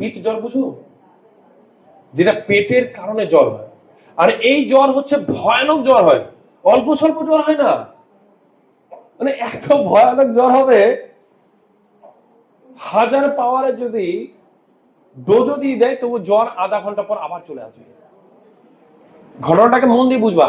পিত্ত জ্বর বুঝো, যেটা পেটের কারণে জ্বর হয়। আর এই জ্বর হচ্ছে ভয়ানক জ্বর হয়, অল্প স্বল্প জ্বর হয় না, মানে এত ভয়ানক জ্বর হবে, 1000 পাওয়ারে যদি ডোজও দিয়ে দেয় তবু জ্বর আধা ঘন্টা পর আবার চলে আসবে। ঘটনাটাকে মন দিয়ে বুঝবা,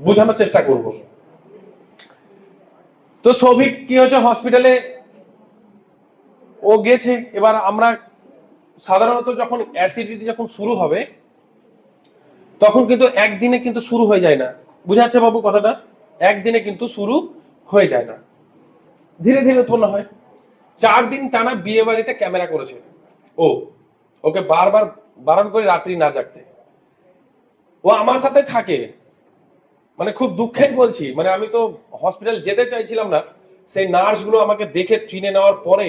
বোঝানোর চেষ্টা করব। তো সৌভিক কি হচ্ছে, হসপিটালে ও গেছে। এবার আমরা সাধারণত যখন অ্যাসিডিটি যখন শুরু হবে তখন কিন্তু একদিনে কিন্তু শুরু হয়ে যায় না, বুঝা যাচ্ছে বাবু কথাটা? একদিনে কিন্তু শুরু হয়ে যায় না, ধীরে ধীরে উৎপন্ন হয়। 4 দিন টানা বিয়ে বাড়িতে ক্যামেরা করেছে ও, ওকে বারবার বারণ করে রাত্রি না জাগতে। ও আমার সাথে থাকে, মানে খুব দুঃখের বলছি, মানে আমি তো হসপিটাল যেতে চাইছিলাম না। সেই নার্সগুলো আমাকে দেখে চিনে নেওয়ার পরে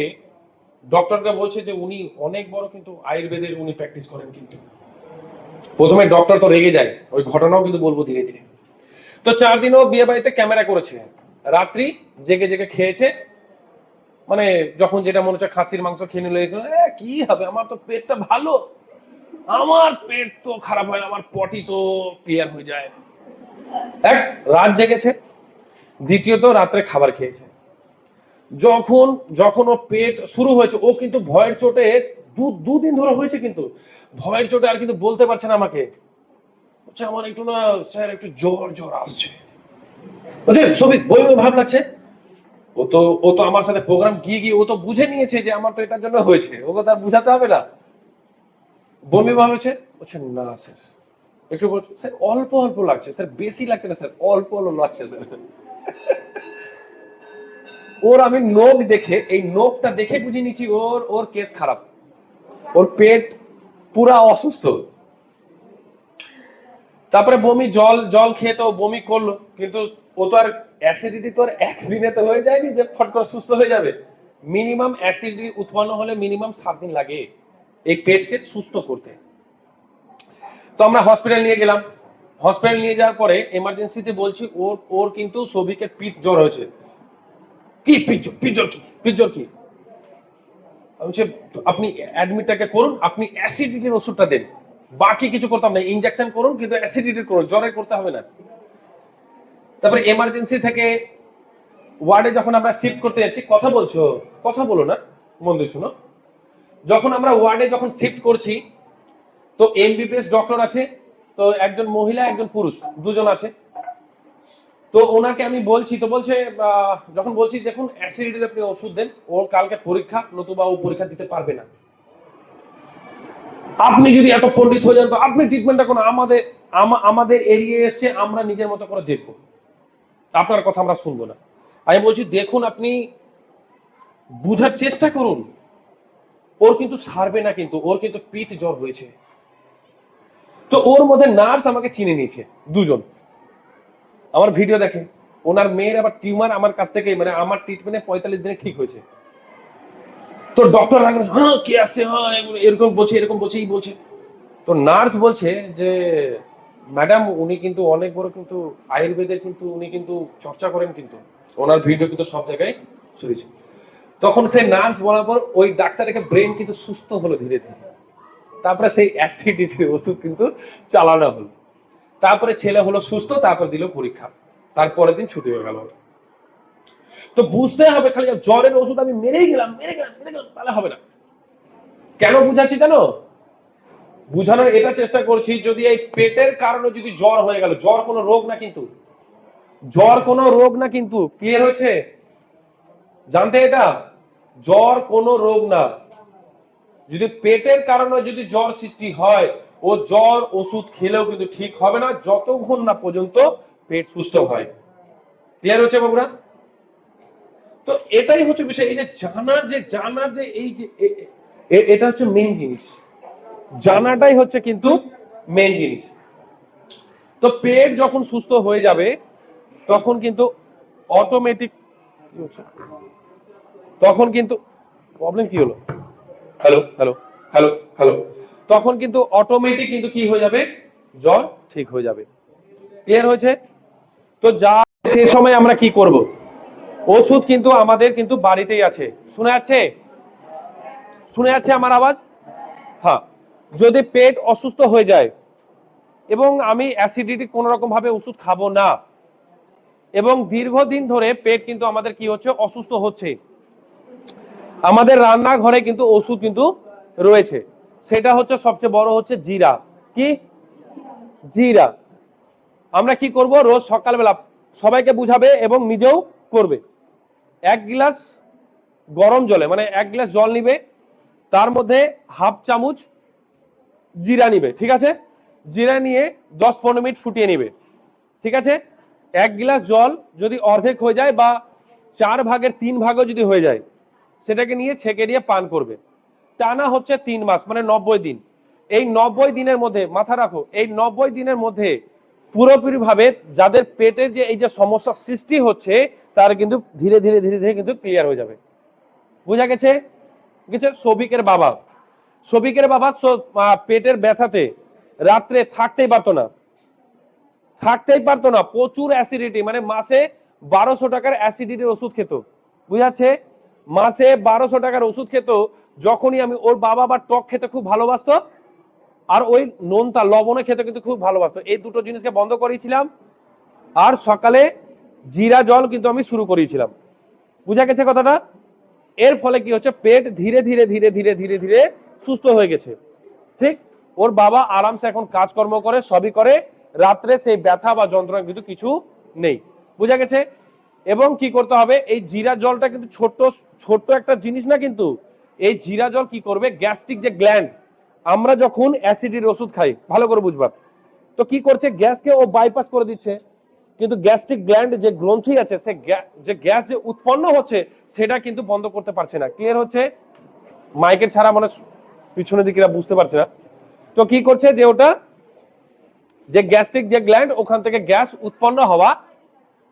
ডক্টরকে বলছে যে উনি অনেক বড় কিন্তু আয়ুর্বেদের উনি প্র্যাকটিস করেন। কিন্তু প্রথমে ডক্টর তো রেগে যায়, ওই ঘটনাও কিন্তু বলবো ধীরে ধীরে। তো 4 দিনও বিয়ে বাড়িতে ক্যামেরা করেছে, রাত্রি জেগে জেগে খেয়েছে, মানে যখন যেটা মনে হচ্ছে খাসির মাংস খেয়ে নিলে কি হবে, আমার তো পেটটা ভালো, আমার পেট তো খারাপ হয় না, আমার পটি তো ক্লিয়ার হয়ে যায়। এক রাত জেগেছে, দ্বিতীয়ত রাত্রে খাবার খেয়েছে। যখন যখন ও পেট শুরু হয়েছে, ও কিন্তু ভয়ের চোটে দুদিন ধরে হয়েছে, কিন্তু ভয়ের চোটে আর কিন্তু বলতে পারছে না আমাকে, বলছে আমার একটু না স্যার একটু জ্বর জ্বর আসছে, বুঝছে সবিক বই বই ভাব লাগছে। ও তো আমার সাথে প্রোগ্রাম গিয়ে গিয়ে ও তো বুঝে নিয়েছে যে আমার তো এটার জন্য হয়েছে, ওকে তার বুঝাতে হবে না। বমি ভাব হয়েছে, বলছে না স্যার একটু, বলছে স্যার অল্প অল্প লাগছে স্যার, বেশি লাগছে না স্যার, অল্প অল্প লাগছে স্যার। ওর আমি নোক দেখে, এই নোকটা দেখে বুঝে নিয়েছি ওর ওর কেস খারাপ, ওর পেট পুরা অসুস্থ। তারপরে বমি, জল জল খেয়ে তো বমি করলো, কিন্তু ও তো আর অ্যাসিডিটি তো আর একদিনে তো হয়ে যায়নি যে ফট করে সুস্থ হয়ে যাবে। মিনিমাম অ্যাসিডিটি উৎপন্ন হলে মিনিমাম 7 দিন লাগে এই পেটকে সুস্থ করতে। তো আমরা হসপিটাল নিয়ে গেলাম, হসপিটাল নিয়ে যাওয়ার পরে এমার্জেন্সিতে বলছি ওর ওর কিন্তু সৌভিকের পিত্ত জ্বর হয়েছে। কি পিজ্জর কি পিজ্জর কি, আপনি অ্যাডমিটটাকে করুন, আপনি অ্যাসিডিটির ওষুধটা দেন, বাকি কিছু করতাম না, ইনজেকশন করুন কিন্তু অ্যাসিডিটির করুন, জ্বরের করতে হবে না। তারপরে এমার্জেন্সি থেকে ওয়ার্ডে যখন আমরা শিফট করতে যাচ্ছি, কথা বলছো, কথা বলো না, মন দিয়ে শুনো। যখন আমরা ওয়ার্ডে যখন শিফট করছি, তো এমবিবিএস ডক্টর আছে, তো একজন মহিলা একজন পুরুষ দুজন আছে। তো ওনাকে আমি বলছি, তো বলছে যখন বলছি দেখুন অ্যাসিডিটির আপনি ওষুধ দেন, ওর কালকে পরীক্ষা, নতুবা ও পরীক্ষা দিতে পারবে না। আপনি যদি এত পণ্ডিত হয়ে যান তো আপনি ট্রিটমেন্টটা কোনো আমাদের আমাদের এরিয়ায় এসছে, আমরা নিজের মতো করে দেখবো, আপনার কথা আমরা শুনবো না। আমি বলছি দেখুন আপনি বুঝার চেষ্টা করুন, ওর কিন্তু সারবে না, কিন্তু ওর কিন্তু পিত্ত জ্বর হয়েছে। তো ওর মধ্যে নার্স আমাকে চিনে নিয়েছে দুজন, আমার ভিডিও দেখে। ওনার মেয়ের আবার টিউমার আমার কাছ থেকে, মানে আমার ট্রিটমেন্টে 45 দিনে ঠিক হয়েছে। তো ডক্টর হ্যাঁ কে আছে, হ্যাঁ এরকম বলছে, এরকম বলছে, এই বলছে। তো নার্স বলছে যে ম্যাডাম উনি কিন্তু অনেক বড় কিন্তু আয়ুর্বেদের কিন্তু উনি কিন্তু চর্চা করেন, কিন্তু ওনার ভিডিও কিন্তু সব জায়গায় ছড়িয়েছে। তখন সেই নার্স বলার পর ওই ডাক্তারকে ব্রেন কিন্তু সুস্থ হলো ধীরে ধীরে। তারপরে সেই অ্যাসিডিটির ওষুধ কিন্তু চালানো হলো, তারপরে ছেলে হলো সুস্থ, তারপর দিল পরীক্ষা, তারপরের দিন ছুটি হয়ে গেল। তো বুঝতে হবে, খালি জ্বরের ওষুধ আমি মেরেই গেলাম মেরে গেলাম মেরে গেলাম তাহলে হবে না। কেন বুঝাচ্ছি জানো? বুঝানোর এটা চেষ্টা করছি, যদি এই পেটের কারণে যদি জ্বর হয়ে গেল, জ্বর কোনো রোগ না কিন্তু, জ্বর কোনো রোগ না কিন্তু, ক্লিয়ার হচ্ছে জানতে এটা? জ্বর কোনো রোগ না। যদি পেটের কারণে যদি জ্বর সৃষ্টি হয়, ও জ্বর ওষুধ খেলেও কিন্তু ঠিক হবে না যতক্ষণ না পর্যন্ত পেট সুস্থ হয়। ক্লিয়ার হচ্ছে বাবুরা? তো এটাই হচ্ছে বিষয়, এই যে জানার যে এই যে এটা হচ্ছে মেইন জিনিস, জানাটাই হচ্ছে কিন্তু মেইন জিনিস। তো পেট যখন সুস্থ হয়ে যাবে তখন কিন্তু অটোমেটিক, তখন কিন্তু প্রবলেম কি হলো, হ্যালো হ্যালো হ্যালো হ্যালো, তখন কিন্তু অটোমেটিক কিন্তু কি হয়ে যাবে, জ্বর ঠিক হয়ে যাবে। ক্লিয়ার হয়েছে? তো যা সে সময় আমরা কি করব, ওষুধ কিন্তু আমাদের কিন্তু বাড়িতেই আছে। শুনে যাচ্ছে? শুনে যাচ্ছে আমার আওয়াজ? হ্যাঁ, যদি পেট অসুস্থ হয়ে যায় এবং আমি অ্যাসিডিটি কোনো রকম ভাবে ওষুধ খাবো না এবং দীর্ঘদিন ধরে পেট কিন্তু আমাদের কি হচ্ছে, অসুস্থ হচ্ছে, আমাদের রান্নাঘরে কিন্তু ওষুধ কিন্তু রয়েছে, সেটা হচ্ছে সবচেয়ে বড় হচ্ছে জিরা। কি? জিরা। আমরা কি করব, রোজ সকালবেলা সবাইকে বুঝাবে এবং নিজেও করবে, 1 গ্লাস গরম জলে, মানে 1 গ্লাস জল নিবে, তার মধ্যে হাফ চামচ জিরা নিবে, ঠিক আছে? জিরা নিয়ে 10-15 মিনিট ফুটিয়ে নিবে, ঠিক আছে? 1 গ্লাস জল যদি অর্ধেক হয়ে যায় বা 4/3 ভাগও যদি হয়ে যায়, সেটাকে নিয়ে ছেঁকে দিয়ে পান করবে। টানা হচ্ছে 3 মাস, মানে 90 দিন। এই 90 দিনের মধ্যে মাথা রাখো, এই 90 দিনের মধ্যে পুরোপুরি ভাবে যাদের পেটে যে এই যে সমস্যা সৃষ্টি হচ্ছে, তার কিন্তু ধীরে ধীরে ধীরে ধীরে কিন্তু ক্লিয়ার হয়ে যাবে। বুঝা গেছে? সবিকের বাবা, সবিকের বাবা পেটের ব্যথাতে রাত্রে থাকতেই পারতো না, প্রচুর অ্যাসিডিটি, মানে মাসে 1200 টাকার অ্যাসিডিটির ওষুধ খেত। বুঝাচ্ছে? মাসে 1200 টাকার ওষুধ খেত। যখনই আমি, ওর বাবা আবার টক খেতে খুব ভালোবাসতো, আর ওই নোনতা লবণে খেতে কিন্তু খুব ভালোবাসতো। এই দুটো জিনিসকে বন্ধ করেছিলাম, আর সকালে জিরা জল কিন্তু আমি শুরু করেছিলাম। বুঝা গেছে কথাটা? এর ফলে কি হচ্ছে, পেট ধীরে ধীরে ধীরে ধীরে ধীরে ধীরে সুস্থ হয়ে গেছে। ঠিক, ওর বাবা আরামসে এখন কাজকর্ম করে, সবই করে, রাত্রে সেই ব্যথা বা যন্ত্রণা কিন্তু কিছু নেই। বুঝা গেছে? এবং কি করতে হবে, এই জিরা জলটা কিন্তু ছোট্ট ছোট্ট একটা জিনিস না, কিন্তু এই জিরা জল কি করবে, গ্যাস্ট্রিক যে গ্ল্যান্ড, আমরা যখন অ্যাসিডির ওষুধ খাই, ভালো করে বুঝবা, তো কি করছে, গ্যাসকে ও বাইপাস করে দিচ্ছে, কিন্তু গ্যাস্ট্রিক গ্ল্যান্ড যে গ্রন্থি আছে, সে যে গ্যাস যে উৎপন্ন হচ্ছে, সেটা কিন্তু বন্ধ করতে পারছে না। ক্লিয়ার হচ্ছে? মাইকের ছাড়া মানে পিছনের দিকে বুঝতে পারছে না। তো কি করছে, যে ওটা যে গ্যাস্ট্রিক যে গ্ল্যান্ড, ওখান থেকে গ্যাস উৎপন্ন হওয়া,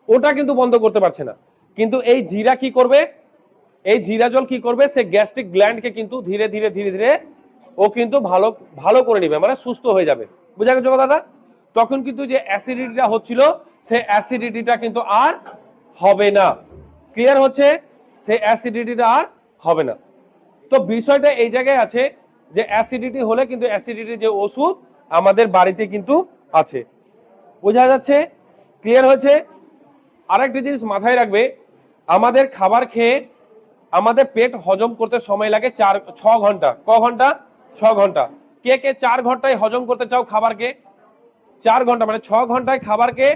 ওটা কিন্তু বন্ধ করতে পারছে না। কিন্তু এই জিরা কি করবে, এই জিরা জল কি করবে, সে গ্যাস্ট্রিক গ্ল্যান্ডকে কিন্তু ধীরে ধীরে ধীরে ধীরে ও কিন্তু ভালো ভালো করে নিবে, মানে সুস্থ হয়ে যাবে। বুঝা গেছে কথাটা? তখন কিন্তু যে অ্যাসিডিটিটা হচ্ছিল, সে অ্যাসিডিটিটা কিন্তু আর হবে না। ক্লিয়ার হচ্ছে? সে অ্যাসিডিটিটা আর হবে না। তো বিষয়টা এই জায়গায় আছে যে অ্যাসিডিটি হলে কিন্তু অ্যাসিডিটির যে ওষুধ আমাদের বাড়িতে কিন্তু আছে। বোঝা যাচ্ছে? ক্লিয়ার হয়েছে? আরেকটা জিনিস মাথায় রাখবে, আমাদের খাবার খেয়ে আমাদের পেট হজম করতে সময় লাগে 6 ঘন্টা। ক ঘন্টা? 6 ঘন্টা। কে কে 4 ঘন্টায় হজম করতে চাও খাবারকে? 4 ঘন্টা, মানে 6 ঘন্টায় খাবারকে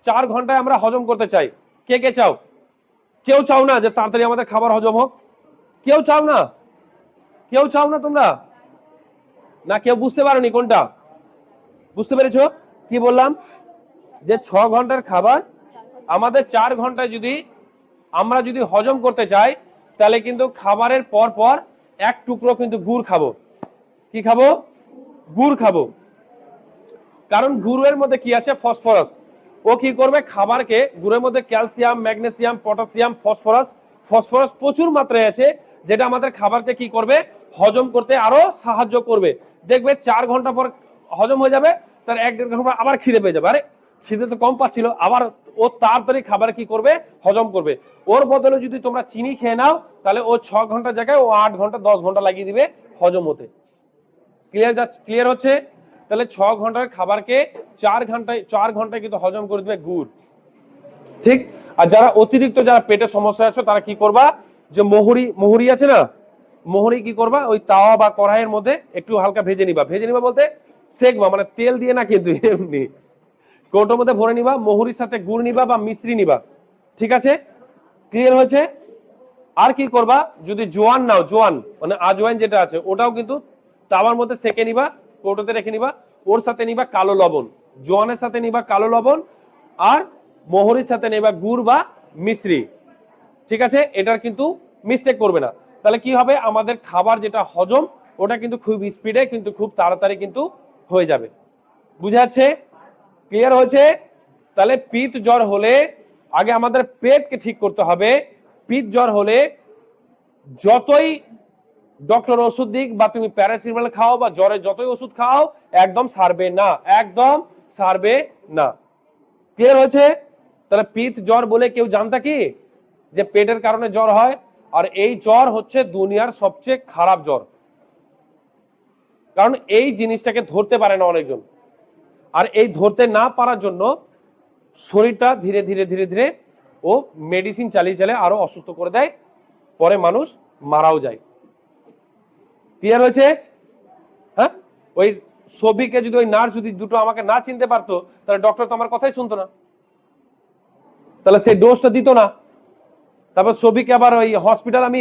4 ঘন্টায় আমরা হজম করতে চাই। কে কে চাও? কেউ চাও না যে তাড়াতাড়ি আমাদের খাবার হজম হোক? কেউ চাও না? কেউ চাও না তোমরা? না কেউ বুঝতে পারোনি কোনটা? বুঝতে পেরেছো কি বললাম? যে 6 ঘন্টার খাবার আমাদের 4 ঘন্টায় আমরা যদি হজম করতে চাই, তাহলে কিন্তু খাবারের পর পর এক টুকরো কিন্তু গুড় খাবো। কি খাবো? গুড় খাবো। কারণ গুড়ের মধ্যে কি আছে? ফসফরাস। ও কি করবে, খাবারকে, গুড়ের মধ্যে ক্যালসিয়াম, ম্যাগনেসিয়াম, পটাশিয়াম, ফসফরাস প্রচুর মাত্রায় আছে, যেটা আমাদের খাবারকে কি করবে, হজম করতে আরো সাহায্য করবে। দেখবে 4 ঘন্টা পর হজম হয়ে যাবে, তার 1-1.5 ঘন্টা পর আবার খিদে পেয়ে যাবে। আরে খিদে তো কম পাচ্ছিল, আবার ও তাড়াতাড়ি খাবার কি করবে, হজম করবে। ওর বদলে যদি তোমরা চিনি খেয়ে নাও, তাহলে ও 6 ঘন্টার জায়গায় ও 8 ঘন্টা 10 ঘন্টা লাগিয়ে দিবে হজম হতে। ক্লিয়ার হচ্ছে? তাহলে 6 ঘন্টার খাবারকে 4 ঘন্টায় কিন্তু হজম করে দেবে গুড়। ঠিক। আর যারা অতিরিক্ত, যারা পেটের সমস্যা আছে, তারা কি করবা, যে মোহরি আছে না, মোহরি কি করবা, ওই তাওয়া বা কড়াইয়ের মধ্যে একটু হালকা ভেজে নিবা বলতে সেকবা, মানে তেল দিয়ে না, কিন্তু এমনি কৌটোর মধ্যে ভরে নিবা, মোহরির সাথে গুড় নিবা বা মিশ্রি নিবা। ঠিক আছে? ক্লিয়ার হয়েছে? আর কি করবা, যদি জোয়ান নাও, জোয়ান মানে আজওয়াইন যেটা আছে, ওটাও কিন্তু তাওয়ার মধ্যে সেকে নিবা, কৌটোতে রেখে নিবা, ওর সাথে নিবা কালো লবণ, জোয়ানের সাথে নিবা কালো লবণ, আর মোহরির সাথে নিবা গুড় বা মিশ্রি। ঠিক আছে? এটার কিন্তু মিস্টেক করবে না। তাহলে কি হবে, আমাদের খাবার যেটা হজম, ওটা কিন্তু খুব স্পিডে, কিন্তু খুব তাড়াতাড়ি কিন্তু হয়ে যাবে। বুঝা যাচ্ছে? ক্লিয়ার হয়েছে? তাহলে পিত্ত জ্বর হলে আগে আমাদের পেটকে ঠিক করতে হবে। পিত্ত জ্বর হলে যতই ডক্টর ওষুধ দিক, বা তুমি প্যারাসিটামল খাও, বা জ্বরে যতই ওষুধ খাও, একদম সারবে না, একদম সারবে না। ক্লিয়ার হয়েছে? তাহলে পিত্ত জ্বর বলে কেউ জানতা কি, যে পেটের কারণে জ্বর হয়, আর এই জ্বর হচ্ছে দুনিয়ার সবচেয়ে খারাপ জ্বর। কারণ এই জিনিসটাকে ধরতে পারে না অনেকজন, আর এই ধরতে না পারার জন্য শরীরটা ধীরে ধীরে ধীরে ধীরে ও মেডিসিন চালিয়ে চালিয়ে আরো অসুস্থ করে দেয়, পরে মানুষ মারাও যায়। ক্লিয়ার হয়েছে? হ্যাঁ, ওই ছবিকে যদি ওই নার্স যদি দুটো আমাকে না চিনতে পারতো, তাহলে ডক্টর তো আমার কথাই শুনতো না, তাহলে সেই ডোজটা দিত না। তারপর ছবিকে আবার ওই হসপিটাল আমি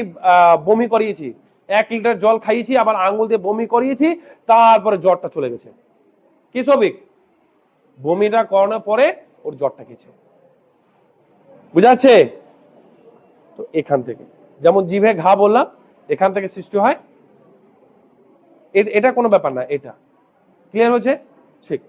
বমি করিয়েছি, 1 লিটার জল খাইয়েছি, আবার আঙ্গুল দিয়ে বমি করিয়েছি, তারপরে জ্বরটা চলে গেছে। কি সবিক? বমিটা করানোর পরে ওর জ্বরটা গেছে। বুঝাচ্ছে? তো এখান থেকে যেমন জিভে ঘা বললাম, এখান থেকে সৃষ্টি হয়, এটা কোনো ব্যাপার না। এটা ক্লিয়ার হয়েছে? ঠিক।